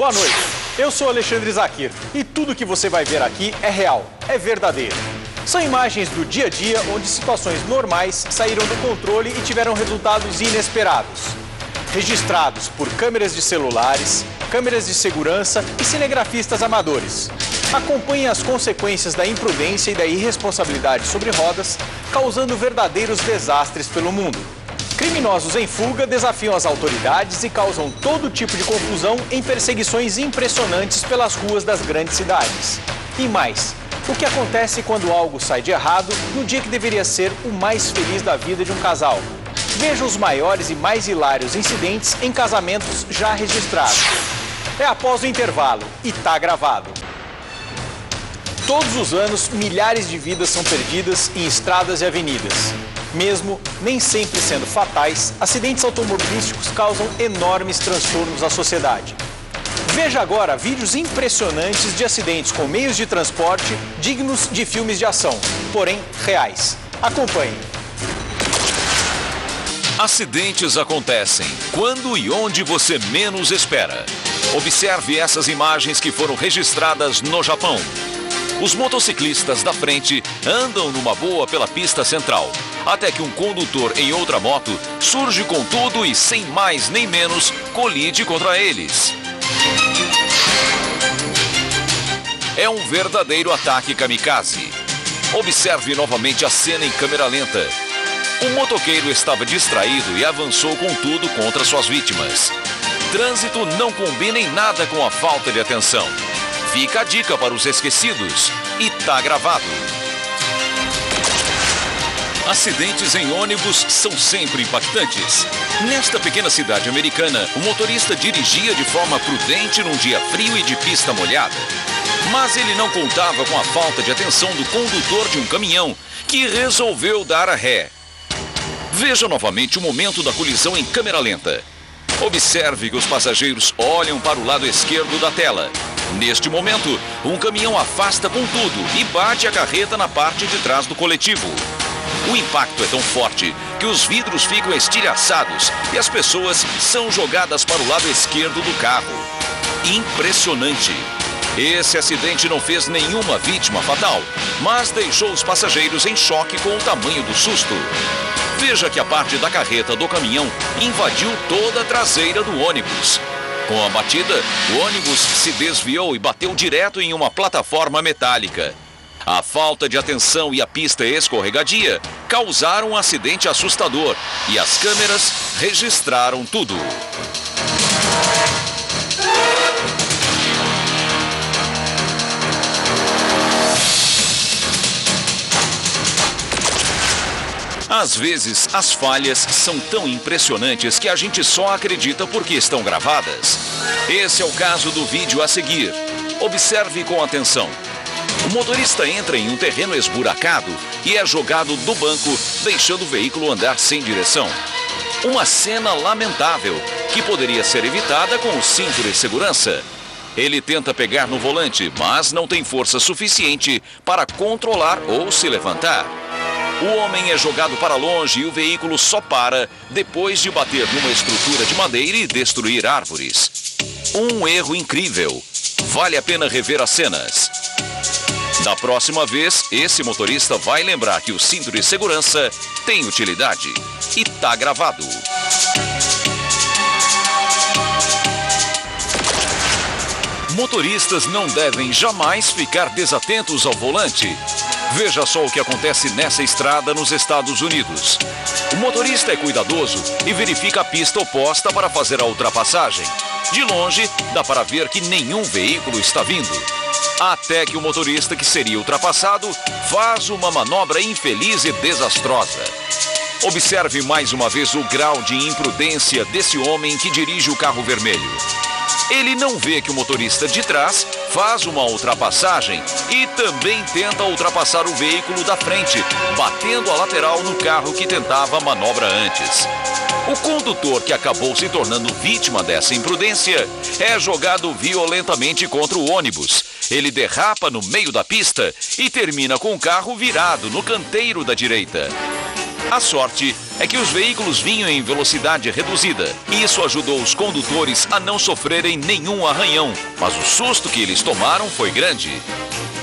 Boa noite, eu sou Alexandre Zakir e tudo que você vai ver aqui é real, é verdadeiro. São imagens do dia a dia onde situações normais saíram do controle e tiveram resultados inesperados. Registrados por câmeras de celulares, câmeras de segurança e cinegrafistas amadores. Acompanhem as consequências da imprudência e da irresponsabilidade sobre rodas, causando verdadeiros desastres pelo mundo. Criminosos em fuga desafiam as autoridades e causam todo tipo de confusão em perseguições impressionantes pelas ruas das grandes cidades. E mais, o que acontece quando algo sai de errado no dia que deveria ser o mais feliz da vida de um casal? Veja os maiores e mais hilários incidentes em casamentos já registrados. É após o intervalo e tá gravado. Todos os anos, milhares de vidas são perdidas em estradas e avenidas. Mesmo nem sempre sendo fatais, acidentes automobilísticos causam enormes transtornos à sociedade. Veja agora vídeos impressionantes de acidentes com meios de transporte dignos de filmes de ação, porém reais. Acompanhe. Acidentes acontecem quando e onde você menos espera. Observe essas imagens que foram registradas no Japão. Os motociclistas da frente andam numa boa pela pista central, até que um condutor em outra moto surge com tudo e, sem mais nem menos, colide contra eles. É um verdadeiro ataque kamikaze. Observe novamente a cena em câmera lenta. O motoqueiro estava distraído e avançou com tudo contra suas vítimas. Trânsito não combina em nada com a falta de atenção. Fica a dica para os esquecidos e tá gravado. Acidentes em ônibus são sempre impactantes. Nesta pequena cidade americana, o motorista dirigia de forma prudente num dia frio e de pista molhada. Mas ele não contava com a falta de atenção do condutor de um caminhão, que resolveu dar a ré. Veja novamente o momento da colisão em câmera lenta. Observe que os passageiros olham para o lado esquerdo da tela. Neste momento, um caminhão afasta com tudo e bate a carreta na parte de trás do coletivo. O impacto é tão forte que os vidros ficam estilhaçados e as pessoas são jogadas para o lado esquerdo do carro. Impressionante! Esse acidente não fez nenhuma vítima fatal, mas deixou os passageiros em choque com o tamanho do susto. Veja que a parte da carreta do caminhão invadiu toda a traseira do ônibus. Com a batida, o ônibus se desviou e bateu direto em uma plataforma metálica. A falta de atenção e a pista escorregadia causaram um acidente assustador e as câmeras registraram tudo. Às vezes, as falhas são tão impressionantes que a gente só acredita porque estão gravadas. Esse é o caso do vídeo a seguir. Observe com atenção. O motorista entra em um terreno esburacado e é jogado do banco, deixando o veículo andar sem direção. Uma cena lamentável, que poderia ser evitada com o cinto de segurança. Ele tenta pegar no volante, mas não tem força suficiente para controlar ou se levantar. O homem é jogado para longe e o veículo só para depois de bater numa estrutura de madeira e destruir árvores. Um erro incrível. Vale a pena rever as cenas. Da próxima vez, esse motorista vai lembrar que o cinto de segurança tem utilidade e tá gravado. Motoristas não devem jamais ficar desatentos ao volante. Veja só o que acontece nessa estrada nos Estados Unidos. O motorista é cuidadoso e verifica a pista oposta para fazer a ultrapassagem. De longe, dá para ver que nenhum veículo está vindo. Até que o motorista que seria ultrapassado faz uma manobra infeliz e desastrosa. Observe mais uma vez o grau de imprudência desse homem que dirige o carro vermelho. Ele não vê que o motorista de trás faz uma ultrapassagem e também tenta ultrapassar o veículo da frente, batendo a lateral no carro que tentava a manobra antes. O condutor, que acabou se tornando vítima dessa imprudência, é jogado violentamente contra o ônibus. Ele derrapa no meio da pista e termina com o carro virado no canteiro da direita. A sorte é que os veículos vinham em velocidade reduzida e isso ajudou os condutores a não sofrerem nenhum arranhão, mas o susto que eles tomaram foi grande.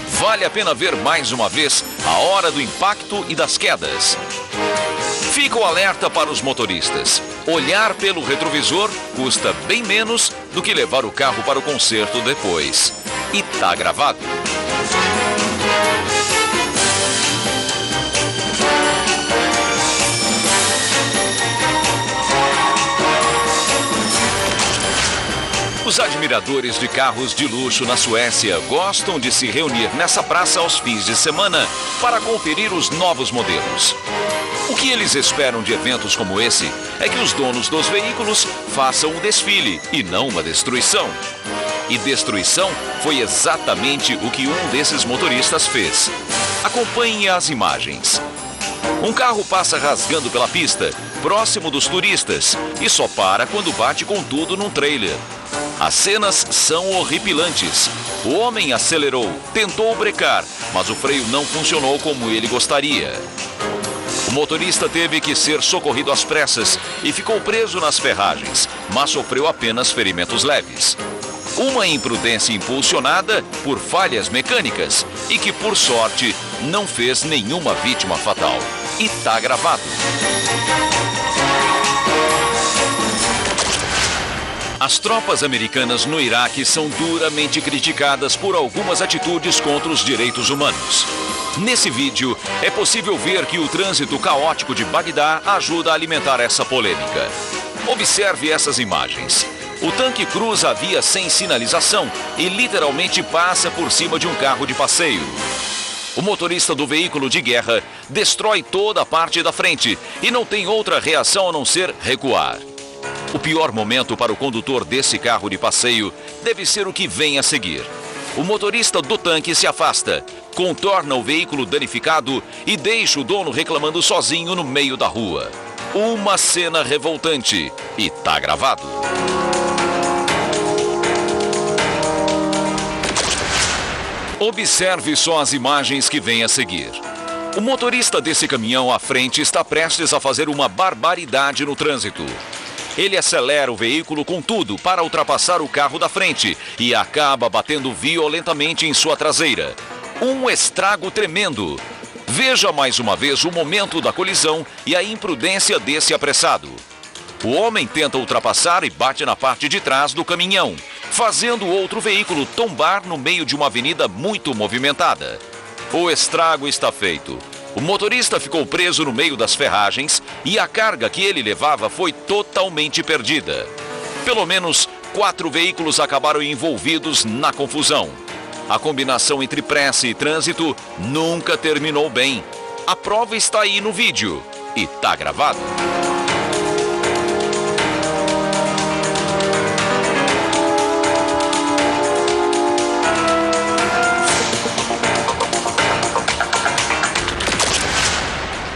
Vale a pena ver mais uma vez a hora do impacto e das quedas. Fica o alerta para os motoristas. Olhar pelo retrovisor custa bem menos do que levar o carro para o conserto depois. E tá gravado. Os admiradores de carros de luxo na Suécia gostam de se reunir nessa praça aos fins de semana para conferir os novos modelos. O que eles esperam de eventos como esse é que os donos dos veículos façam um desfile e não uma destruição. E destruição foi exatamente o que um desses motoristas fez. Acompanhe as imagens. Um carro passa rasgando pela pista, próximo dos turistas, e só para quando bate com tudo num trailer. As cenas são horripilantes. O homem acelerou, tentou brecar, mas o freio não funcionou como ele gostaria. O motorista teve que ser socorrido às pressas e ficou preso nas ferragens, mas sofreu apenas ferimentos leves. Uma imprudência impulsionada por falhas mecânicas e que, por sorte, não fez nenhuma vítima fatal. E tá gravado. As tropas americanas no Iraque são duramente criticadas por algumas atitudes contra os direitos humanos. Nesse vídeo, é possível ver que o trânsito caótico de Bagdá ajuda a alimentar essa polêmica. Observe essas imagens. O tanque cruza a via sem sinalização e literalmente passa por cima de um carro de passeio. O motorista do veículo de guerra destrói toda a parte da frente e não tem outra reação a não ser recuar. O pior momento para o condutor desse carro de passeio deve ser o que vem a seguir. O motorista do tanque se afasta, contorna o veículo danificado e deixa o dono reclamando sozinho no meio da rua. Uma cena revoltante e tá gravado. Observe só as imagens que vêm a seguir. O motorista desse caminhão à frente está prestes a fazer uma barbaridade no trânsito. Ele acelera o veículo com tudo para ultrapassar o carro da frente e acaba batendo violentamente em sua traseira. Um estrago tremendo. Veja mais uma vez o momento da colisão e a imprudência desse apressado. O homem tenta ultrapassar e bate na parte de trás do caminhão, fazendo o outro veículo tombar no meio de uma avenida muito movimentada. O estrago está feito. O motorista ficou preso no meio das ferragens e a carga que ele levava foi totalmente perdida. Pelo menos 4 veículos acabaram envolvidos na confusão. A combinação entre pressa e trânsito nunca terminou bem. A prova está aí no vídeo e tá gravado.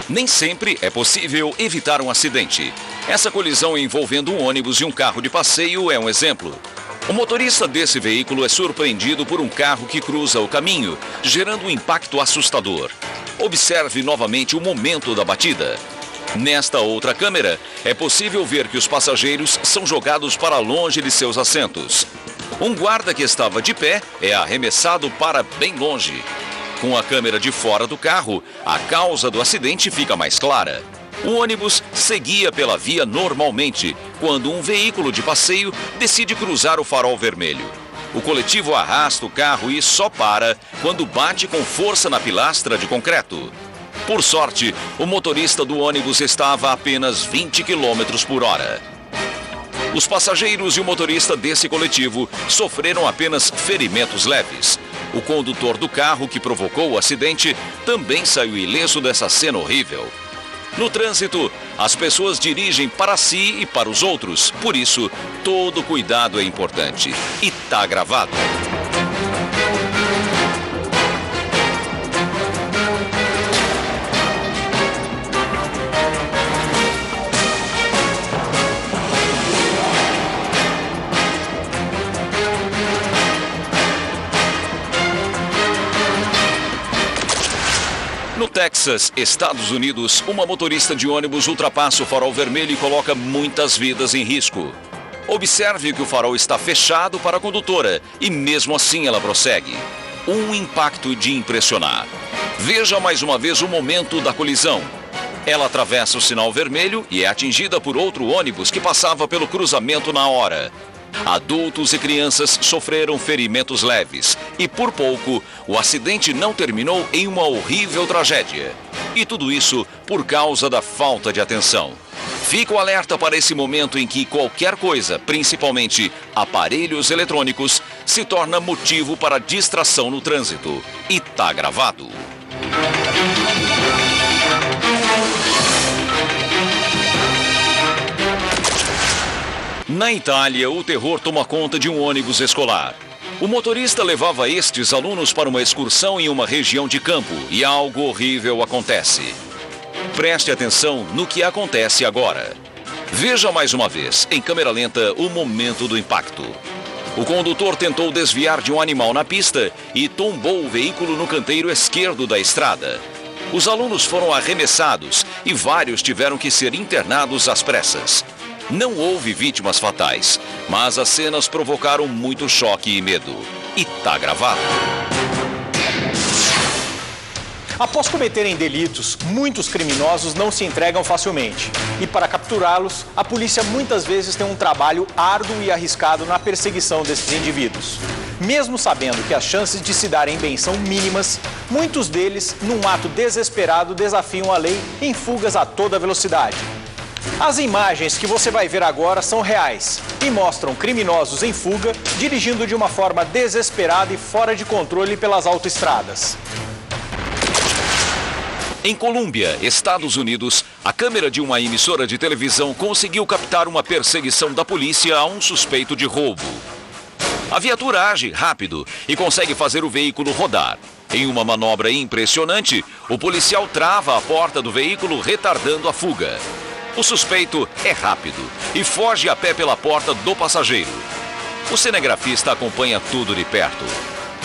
Nem sempre é possível evitar um acidente. Essa colisão envolvendo um ônibus e um carro de passeio é um exemplo. O motorista desse veículo é surpreendido por um carro que cruza o caminho, gerando um impacto assustador. Observe novamente o momento da batida. Nesta outra câmera, é possível ver que os passageiros são jogados para longe de seus assentos. Um guarda que estava de pé é arremessado para bem longe. Com a câmera de fora do carro, a causa do acidente fica mais clara. O ônibus seguia pela via normalmente, quando um veículo de passeio decide cruzar o farol vermelho. O coletivo arrasta o carro e só para quando bate com força na pilastra de concreto. Por sorte, o motorista do ônibus estava a apenas 20 km por hora. Os passageiros e o motorista desse coletivo sofreram apenas ferimentos leves. O condutor do carro que provocou o acidente também saiu ileso dessa cena horrível. No trânsito, as pessoas dirigem para si e para os outros. Por isso, todo cuidado é importante. E tá gravado. No Texas, Texas, Estados Unidos, uma motorista de ônibus ultrapassa o farol vermelho e coloca muitas vidas em risco. Observe que o farol está fechado para a condutora e mesmo assim ela prossegue. Um impacto de impressionar. Veja mais uma vez o momento da colisão. Ela atravessa o sinal vermelho e é atingida por outro ônibus que passava pelo cruzamento na hora. Adultos e crianças sofreram ferimentos leves e, por pouco, o acidente não terminou em uma horrível tragédia. E tudo isso por causa da falta de atenção. Fica o alerta para esse momento em que qualquer coisa, principalmente aparelhos eletrônicos, se torna motivo para distração no trânsito. E tá gravado. Na Itália, o terror toma conta de um ônibus escolar. O motorista levava estes alunos para uma excursão em uma região de campo e algo horrível acontece. Preste atenção no que acontece agora. Veja mais uma vez, em câmera lenta, o momento do impacto. O condutor tentou desviar de um animal na pista e tombou o veículo no canteiro esquerdo da estrada. Os alunos foram arremessados e vários tiveram que ser internados às pressas. Não houve vítimas fatais, mas as cenas provocaram muito choque e medo. E tá gravado. Após cometerem delitos, muitos criminosos não se entregam facilmente. E para capturá-los, a polícia muitas vezes tem um trabalho árduo e arriscado na perseguição desses indivíduos. Mesmo sabendo que as chances de se darem bem são mínimas, muitos deles, num ato desesperado, desafiam a lei em fugas a toda velocidade. As imagens que você vai ver agora são reais e mostram criminosos em fuga, dirigindo de uma forma desesperada e fora de controle pelas autoestradas. Em Colômbia, Estados Unidos, a câmera de uma emissora de televisão conseguiu captar uma perseguição da polícia a um suspeito de roubo. A viatura age rápido e consegue fazer o veículo rodar. Em uma manobra impressionante, o policial trava a porta do veículo, retardando a fuga. O suspeito é rápido e foge a pé pela porta do passageiro. O cinegrafista acompanha tudo de perto.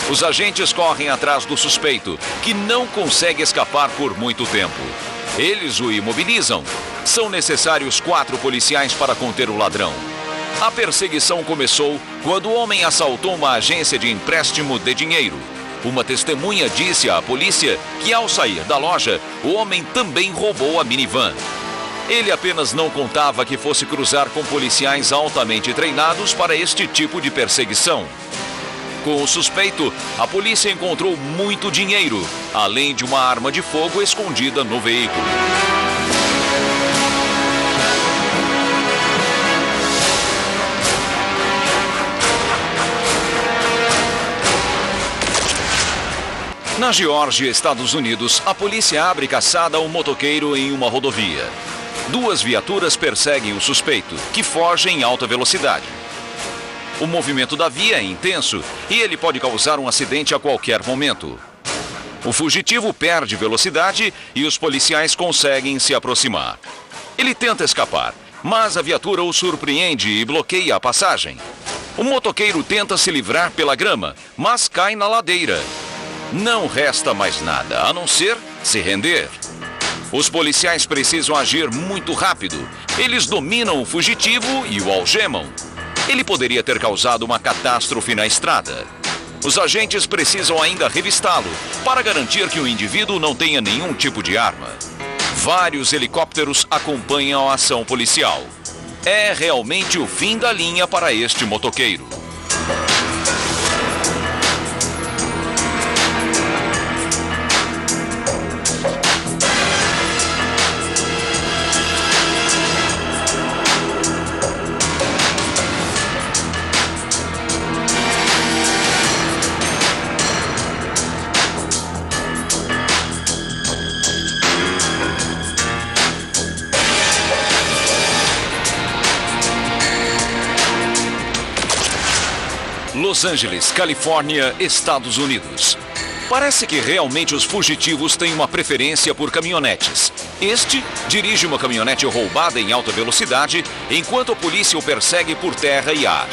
Os agentes correm atrás do suspeito, que não consegue escapar por muito tempo. Eles o imobilizam. São necessários 4 policiais para conter o ladrão. A perseguição começou quando o homem assaltou uma agência de empréstimo de dinheiro. Uma testemunha disse à polícia que, ao sair da loja, o homem também roubou a minivan. Ele apenas não contava que fosse cruzar com policiais altamente treinados para este tipo de perseguição. Com o suspeito, a polícia encontrou muito dinheiro, além de uma arma de fogo escondida no veículo. Na Geórgia, Estados Unidos, a polícia abre caçada a um motoqueiro em uma rodovia. 2 viaturas perseguem o suspeito, que foge em alta velocidade. O movimento da via é intenso e ele pode causar um acidente a qualquer momento. O fugitivo perde velocidade e os policiais conseguem se aproximar. Ele tenta escapar, mas a viatura o surpreende e bloqueia a passagem. O motoqueiro tenta se livrar pela grama, mas cai na ladeira. Não resta mais nada, a não ser se render. Os policiais precisam agir muito rápido. Eles dominam o fugitivo e o algemam. Ele poderia ter causado uma catástrofe na estrada. Os agentes precisam ainda revistá-lo para garantir que o indivíduo não tenha nenhum tipo de arma. Vários helicópteros acompanham a ação policial. É realmente o fim da linha para este motoqueiro. Los Angeles, Califórnia, Estados Unidos. Parece que realmente os fugitivos têm uma preferência por caminhonetes. Este dirige uma caminhonete roubada em alta velocidade, enquanto a polícia o persegue por terra e ar.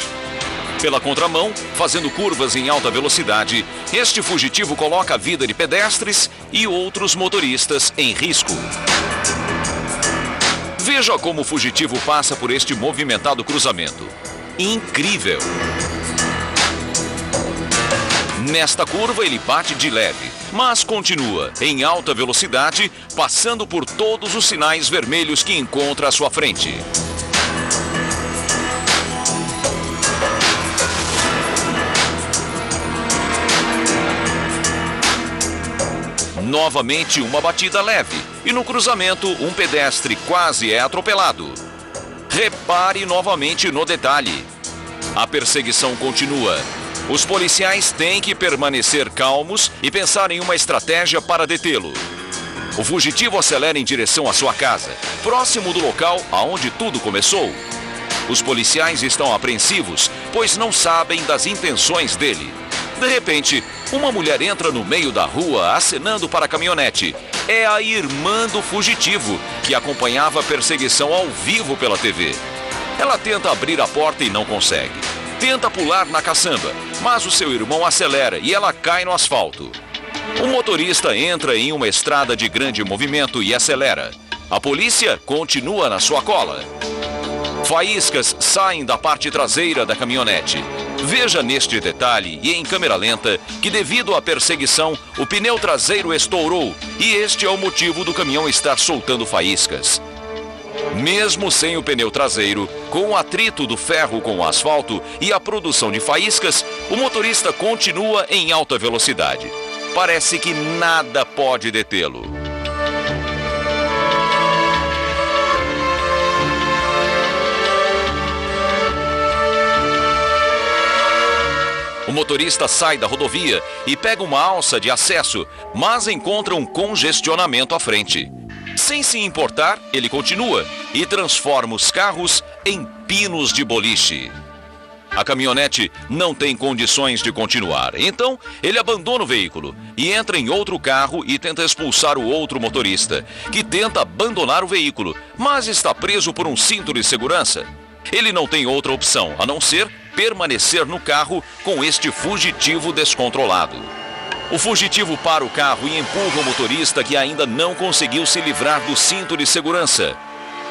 Pela contramão, fazendo curvas em alta velocidade, este fugitivo coloca a vida de pedestres e outros motoristas em risco. Veja como o fugitivo passa por este movimentado cruzamento. Incrível! Nesta curva ele bate de leve, mas continua em alta velocidade, passando por todos os sinais vermelhos que encontra à sua frente. Novamente uma batida leve e no cruzamento um pedestre quase é atropelado. Repare novamente no detalhe. A perseguição continua. Os policiais têm que permanecer calmos e pensar em uma estratégia para detê-lo. O fugitivo acelera em direção à sua casa, próximo do local aonde tudo começou. Os policiais estão apreensivos, pois não sabem das intenções dele. De repente, uma mulher entra no meio da rua acenando para a caminhonete. É a irmã do fugitivo, que acompanhava a perseguição ao vivo pela TV. Ela tenta abrir a porta e não consegue. Tenta pular na caçamba, mas o seu irmão acelera e ela cai no asfalto. O motorista entra em uma estrada de grande movimento e acelera. A polícia continua na sua cola. Faíscas saem da parte traseira da caminhonete. Veja neste detalhe e em câmera lenta que devido à perseguição, o pneu traseiro estourou e este é o motivo do caminhão estar soltando faíscas. Mesmo sem o pneu traseiro, com o atrito do ferro com o asfalto e a produção de faíscas, o motorista continua em alta velocidade. Parece que nada pode detê-lo. O motorista sai da rodovia e pega uma alça de acesso, mas encontra um congestionamento à frente. Sem se importar, ele continua e transforma os carros em pinos de boliche. A caminhonete não tem condições de continuar, então ele abandona o veículo e entra em outro carro e tenta expulsar o outro motorista, que tenta abandonar o veículo, mas está preso por um cinto de segurança. Ele não tem outra opção a não ser permanecer no carro com este fugitivo descontrolado. O fugitivo para o carro e empurra o motorista que ainda não conseguiu se livrar do cinto de segurança.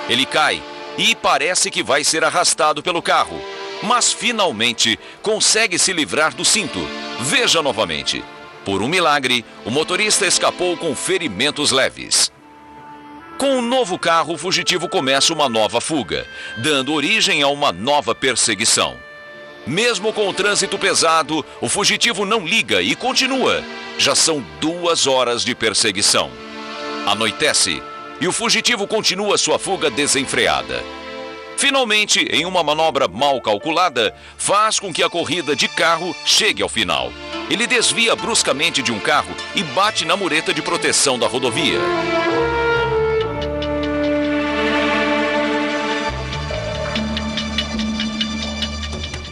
Ele cai e parece que vai ser arrastado pelo carro, mas finalmente consegue se livrar do cinto. Veja novamente. Por um milagre, o motorista escapou com ferimentos leves. Com o novo carro, o fugitivo começa uma nova fuga, dando origem a uma nova perseguição. Mesmo com o trânsito pesado, o fugitivo não liga e continua. Já são 2 horas de perseguição. Anoitece e o fugitivo continua sua fuga desenfreada. Finalmente, em uma manobra mal calculada, faz com que a corrida de carro chegue ao final. Ele desvia bruscamente de um carro e bate na mureta de proteção da rodovia.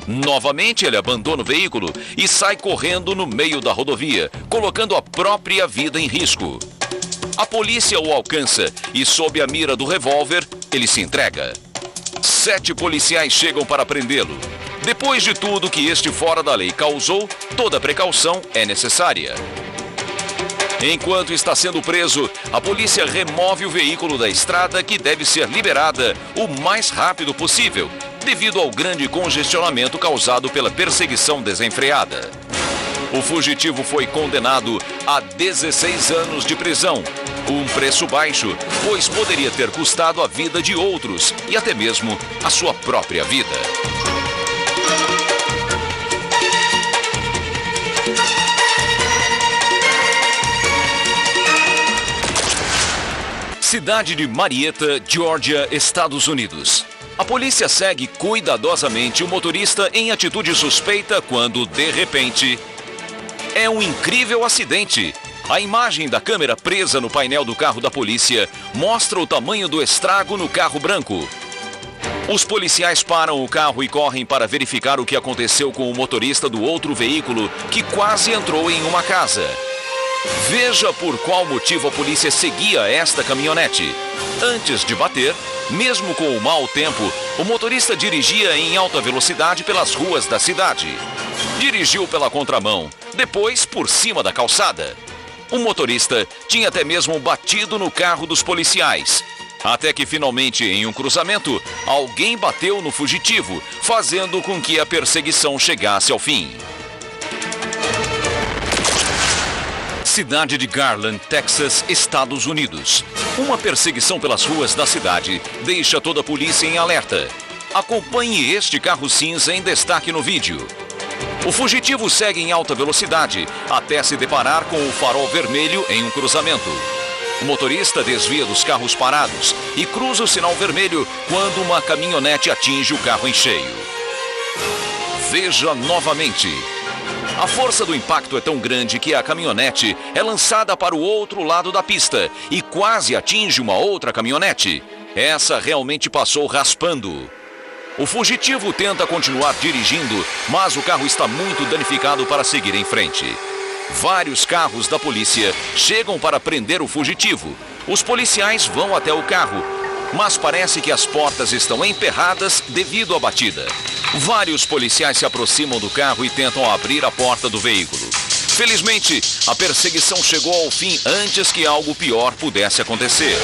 Novamente ele abandona o veículo e sai correndo no meio da rodovia, colocando a própria vida em risco. A polícia o alcança e, sob a mira do revólver, ele se entrega. 7 policiais chegam para prendê-lo. Depois de tudo que este fora da lei causou, toda precaução é necessária. Enquanto está sendo preso, a polícia remove o veículo da estrada, que deve ser liberada o mais rápido possível, devido ao grande congestionamento causado pela perseguição desenfreada. O fugitivo foi condenado a 16 anos de prisão, um preço baixo, pois poderia ter custado a vida de outros e até mesmo a sua própria vida. Cidade de Marietta, Geórgia, Estados Unidos. A polícia segue cuidadosamente o motorista em atitude suspeita quando, de repente, é um incrível acidente. A imagem da câmera presa no painel do carro da polícia mostra o tamanho do estrago no carro branco. Os policiais param o carro e correm para verificar o que aconteceu com o motorista do outro veículo, que quase entrou em uma casa. Veja por qual motivo a polícia seguia esta caminhonete. Antes de bater, mesmo com o mau tempo, O motorista dirigia em alta velocidade pelas ruas da cidade. Dirigiu pela contramão, depois por cima da calçada. O motorista tinha até mesmo batido no carro dos policiais. Até que finalmente, em um cruzamento, alguém bateu no fugitivo, fazendo com que a perseguição chegasse ao fim. Cidade de Garland, Texas, Estados Unidos. Uma perseguição pelas ruas da cidade deixa toda a polícia em alerta. Acompanhe este carro cinza em destaque no vídeo. O fugitivo segue em alta velocidade até se deparar com o farol vermelho em um cruzamento. O motorista desvia dos carros parados e cruza o sinal vermelho quando uma caminhonete atinge o carro em cheio. Veja novamente. A força do impacto é tão grande que a caminhonete é lançada para o outro lado da pista e quase atinge uma outra caminhonete. Essa realmente passou raspando. O fugitivo tenta continuar dirigindo, mas o carro está muito danificado para seguir em frente. Vários carros da polícia chegam para prender o fugitivo. Os policiais vão até o carro, mas parece que as portas estão emperradas devido à batida. Vários policiais se aproximam do carro e tentam abrir a porta do veículo. Felizmente, a perseguição chegou ao fim antes que algo pior pudesse acontecer.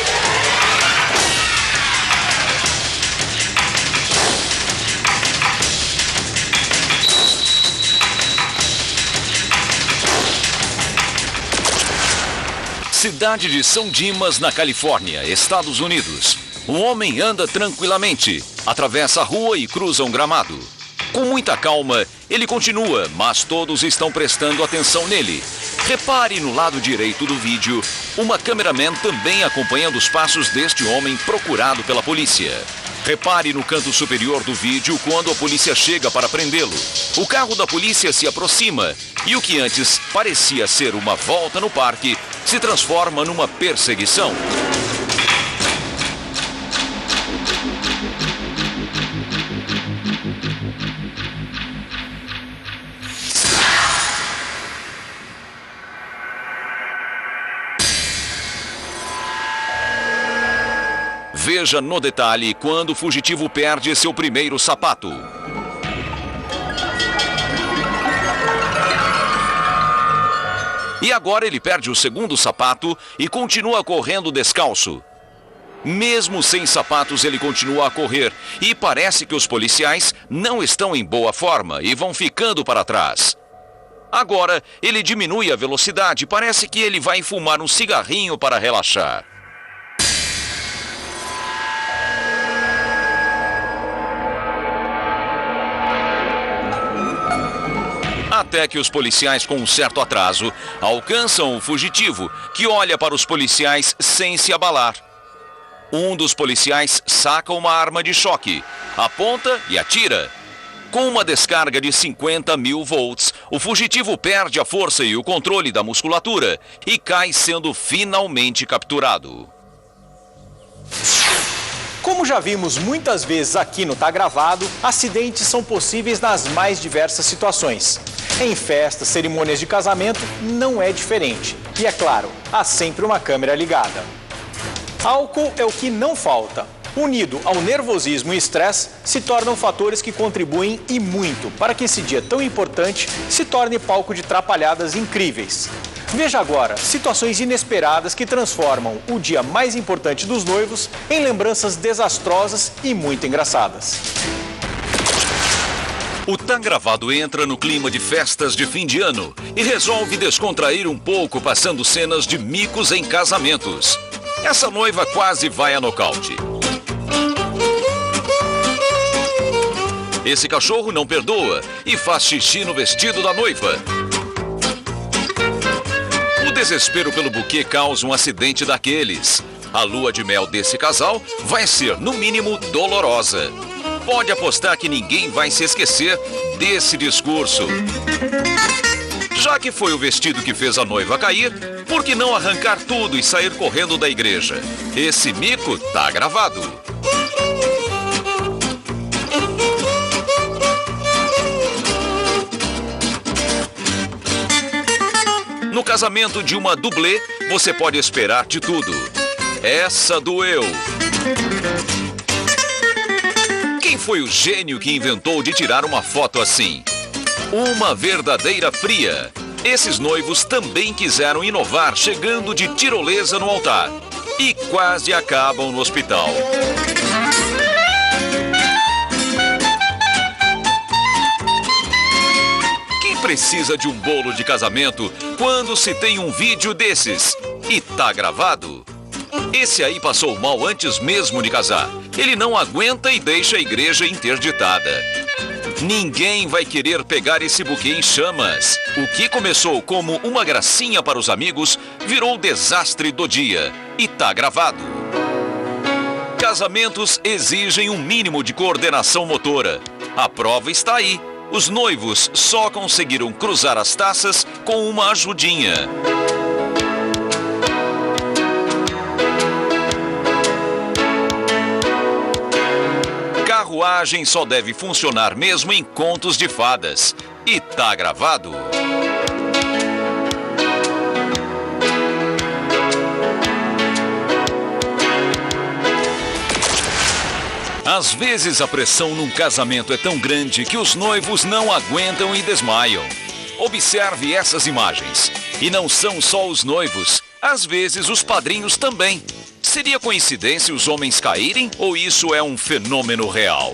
Cidade de São Dimas, na Califórnia, Estados Unidos. Um homem anda tranquilamente, atravessa a rua e cruza um gramado. Com muita calma, ele continua, mas todos estão prestando atenção nele. Repare no lado direito do vídeo, uma cameraman também acompanhando os passos deste homem procurado pela polícia. Repare no canto superior do vídeo quando a polícia chega para prendê-lo. O carro da polícia se aproxima e o que antes parecia ser uma volta no parque se transforma numa perseguição. Veja no detalhe quando o fugitivo perde seu primeiro sapato. E agora ele perde o segundo sapato e continua correndo descalço. Mesmo sem sapatos, ele continua a correr e parece que os policiais não estão em boa forma e vão ficando para trás. Agora ele diminui a velocidade, parece que ele vai fumar um cigarrinho para relaxar. Até que os policiais, com um certo atraso, alcançam o fugitivo, que olha para os policiais sem se abalar. Um dos policiais saca uma arma de choque, aponta e atira. Com uma descarga de 50.000 volts, o fugitivo perde a força e o controle da musculatura e cai sendo finalmente capturado. Como já vimos muitas vezes aqui no Tá Gravado, acidentes são possíveis nas mais diversas situações. Em festas, cerimônias de casamento, não é diferente. E é claro, há sempre uma câmera ligada. Álcool é o que não falta. Unido ao nervosismo e estresse, se tornam fatores que contribuem e muito para que esse dia tão importante se torne palco de trapalhadas incríveis. Veja agora situações inesperadas que transformam o dia mais importante dos noivos em lembranças desastrosas e muito engraçadas. O Tá Gravado entra no clima de festas de fim de ano e resolve descontrair um pouco passando cenas de micos em casamentos. Essa noiva quase vai a nocaute. Esse cachorro não perdoa e faz xixi no vestido da noiva. O desespero pelo buquê causa um acidente daqueles. A lua de mel desse casal vai ser, no mínimo, dolorosa. Pode apostar que ninguém vai se esquecer desse discurso. Já que foi o vestido que fez a noiva cair, por que não arrancar tudo e sair correndo da igreja? Esse mico tá gravado. No casamento de uma dublê, você pode esperar de tudo. Essa doeu. foi o gênio que inventou de tirar uma foto assim? Uma verdadeira fria. Esses noivos também quiseram inovar, chegando de tirolesa no altar. E quase acabam no hospital. Quem precisa de um bolo de casamento quando se tem um vídeo desses? E tá gravado? Esse aí passou mal antes mesmo de casar. Ele não aguenta e deixa a igreja interditada. Ninguém vai querer pegar esse buquê em chamas. O que começou como uma gracinha para os amigos virou o desastre do dia. E tá gravado. Casamentos exigem um mínimo de coordenação motora. A prova está aí. Os noivos só conseguiram cruzar as taças com uma ajudinha. Carruagem só deve funcionar mesmo em contos de fadas. E tá gravado. Às vezes a pressão num casamento é tão grande que os noivos não aguentam e desmaiam. Observe essas imagens. E não são só os noivos, às vezes os padrinhos também. Seria coincidência os homens caírem ou isso é um fenômeno real?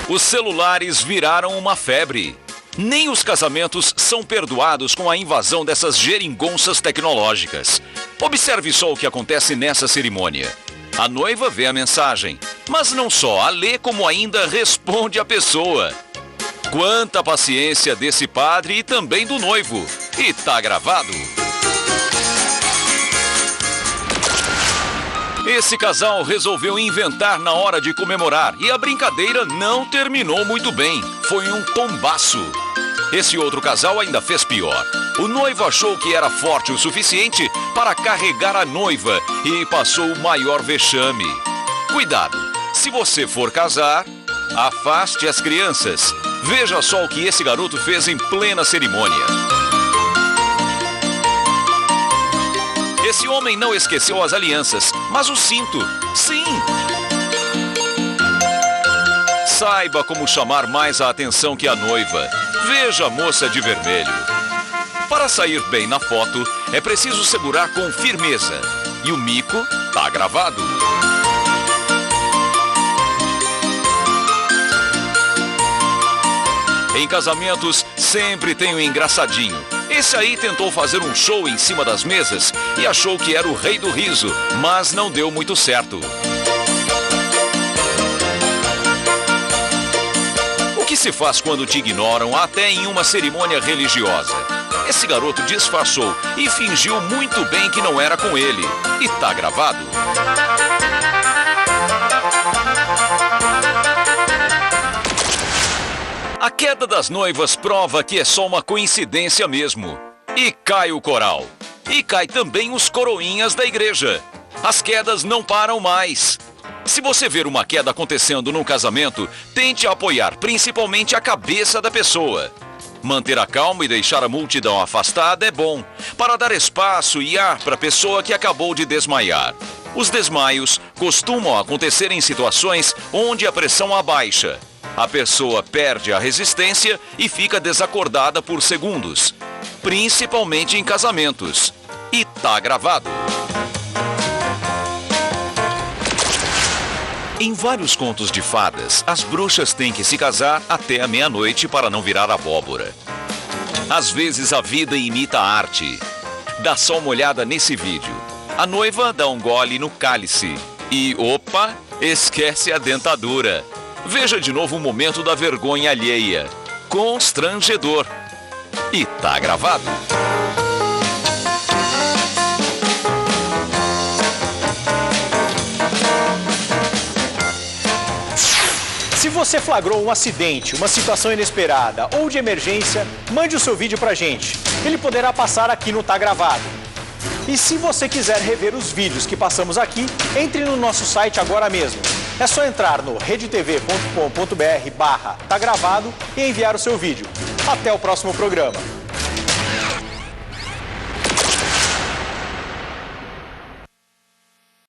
Os celulares viraram uma febre. Nem os casamentos são perdoados com a invasão dessas geringonças tecnológicas. Observe só o que acontece nessa cerimônia. A noiva vê a mensagem, mas não só a lê como ainda responde a pessoa. Quanta paciência desse padre e também do noivo. E tá gravado. Esse casal resolveu inventar na hora de comemorar e a brincadeira não terminou muito bem. Foi um tombaço. Esse outro casal ainda fez pior. O noivo achou que era forte o suficiente para carregar a noiva e passou o maior vexame. Cuidado, se você for casar, afaste as crianças. Veja só o que esse garoto fez em plena cerimônia. Esse homem não esqueceu as alianças, mas o cinto, sim! Saiba como chamar mais a atenção que a noiva. Veja a moça de vermelho. Para sair bem na foto, é preciso segurar com firmeza. E o mico tá gravado. Em casamentos, sempre tem um engraçadinho. Esse aí tentou fazer um show em cima das mesas e achou que era o rei do riso, mas não deu muito certo. O que se faz quando te ignoram até em uma cerimônia religiosa? Esse garoto disfarçou e fingiu muito bem que não era com ele. E tá gravado. A queda das noivas prova que é só uma coincidência mesmo. E cai o coral. E cai também os coroinhas da igreja. As quedas não param mais. Se você ver uma queda acontecendo num casamento, tente apoiar principalmente a cabeça da pessoa. Manter a calma e deixar a multidão afastada é bom, para dar espaço e ar para a pessoa que acabou de desmaiar. Os desmaios costumam acontecer em situações onde a pressão abaixa. A pessoa perde a resistência e fica desacordada por segundos, principalmente em casamentos. E tá gravado. Em vários contos de fadas, as bruxas têm que se casar até a meia-noite para não virar abóbora. Às vezes a vida imita a arte. Dá só uma olhada nesse vídeo. A noiva dá um gole no cálice e, opa, esquece a dentadura. Veja de novo o momento da vergonha alheia. Constrangedor. E tá gravado. Se você flagrou um acidente, uma situação inesperada ou de emergência, mande o seu vídeo pra gente. Ele poderá passar aqui no Tá Gravado. E se você quiser rever os vídeos que passamos aqui, entre no nosso site agora mesmo. É só entrar no redetv.com.br/tá gravado e enviar o seu vídeo. Até o próximo programa.